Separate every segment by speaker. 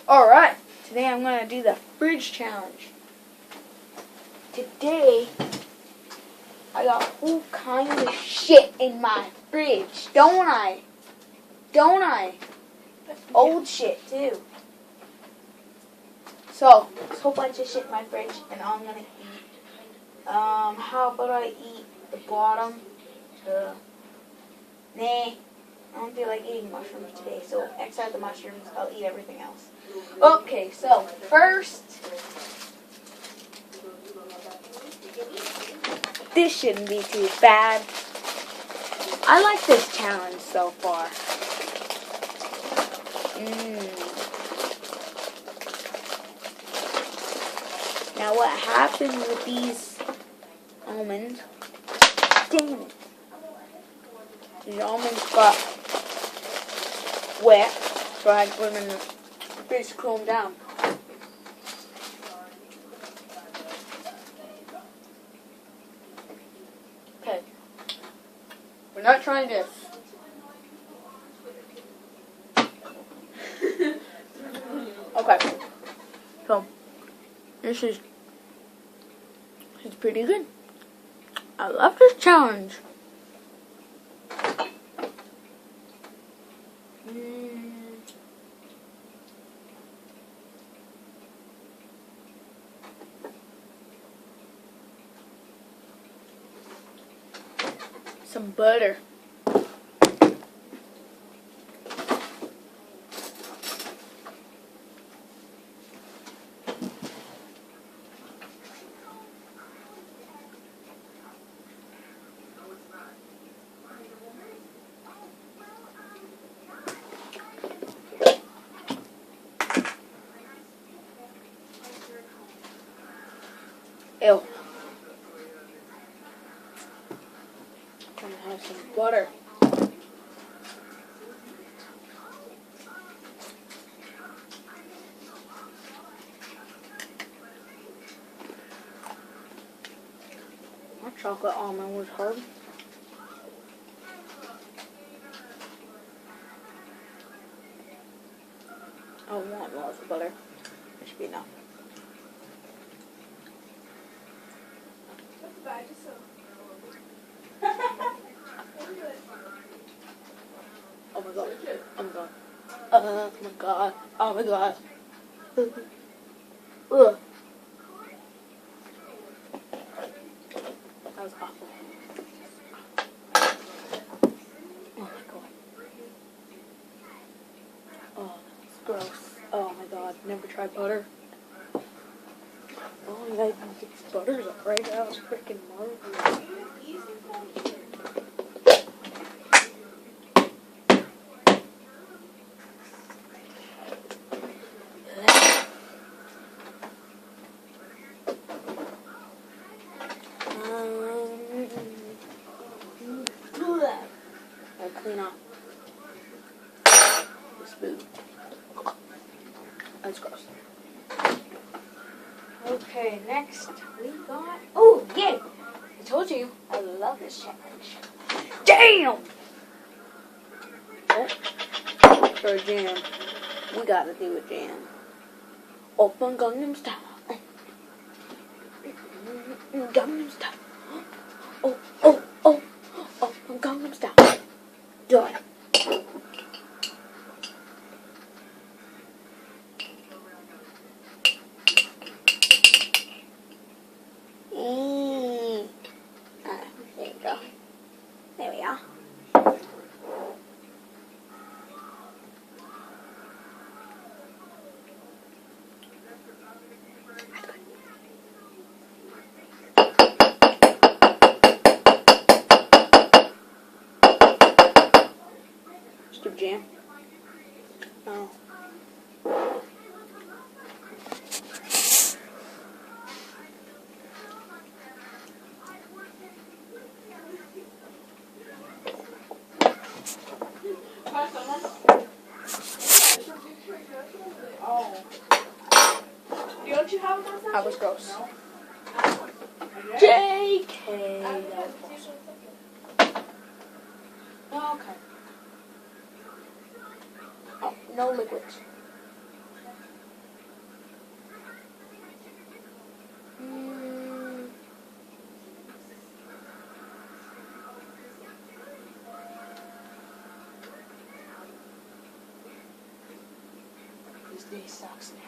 Speaker 1: Alright, today I'm going to do the fridge challenge. Today, I got all kinds of shit in my fridge, don't I? Don't I? Old shit, too. So, there's a whole bunch of shit in my fridge, and I'm going to eat. How about I eat the bottom? Nah, I don't feel like eating mushrooms today, so except the mushrooms, I'll eat everything else. Okay, so first, this shouldn't be too bad. I like this challenge so far. Now what happens with these almonds? Dang it. These almonds got wet, so I had to put them in the fridge to cool them down. Okay. We're not trying this. Okay. So, this is pretty good. I love this challenge. Some butter. Ew. I'm gonna have some butter. My chocolate almond was hard. I don't want lots of butter. It should be enough. Oh my god. Oh my god. Oh my god. Oh my god. Ugh. That was awful. Oh my god. Oh, that's gross. Oh my god. Never tried butter. Oh, you guys can get butters right out of freaking marble. I'll clean off this food. That's gross. Okay, next we got... Oh, yay! I told you, I love this challenge. Damn! Oh, for a jam. We gotta do a jam. Open Gangnam Style. Gangnam Style. Oh, oh, oh. Open Gangnam Style. Done. There you go. There we are. Just a jam. Oh.
Speaker 2: Don't you have one?
Speaker 1: That was gross. JK. Okay. Oh, no liquids. This day sucks now.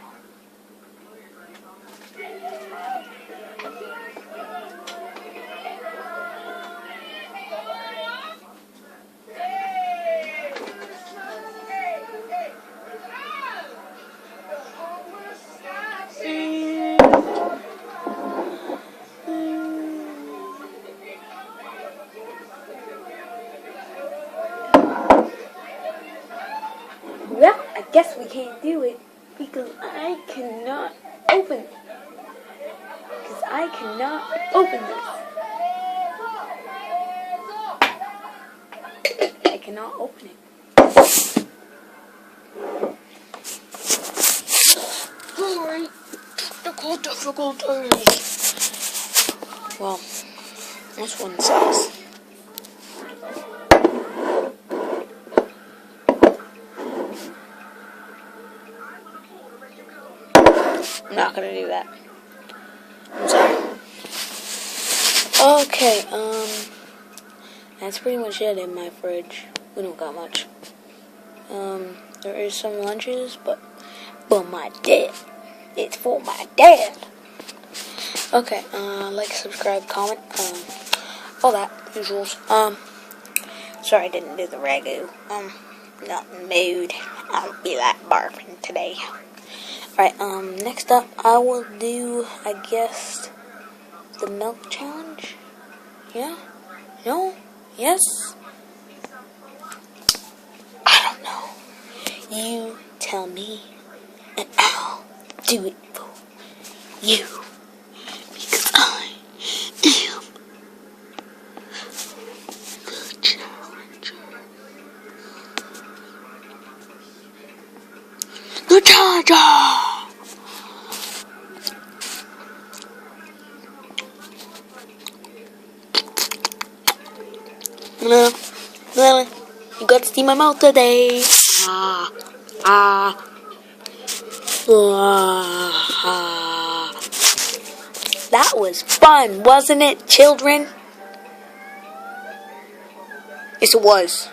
Speaker 1: Well, I guess we can't do it because I cannot open it. Because I cannot open this. I cannot open it. Alright. Difficulty. Well, this one sucks. I'm not gonna do that. I'm sorry. Okay, that's pretty much it in my fridge. We don't got much. There is some lunches, but for my dad. It's for my dad. Okay, like, subscribe, comment, all that, usuals. Sorry I didn't do the ragu. Not in the mood. I'll be like barfing today. Alright, next up, I will do, I guess, the milk challenge? Yeah? No? Yes? I don't know. You tell me, and I'll do it for you. Because I am the challenger. The challenger! No, really? You got to see my mouth today. That was fun, wasn't it, children? Yes, it was.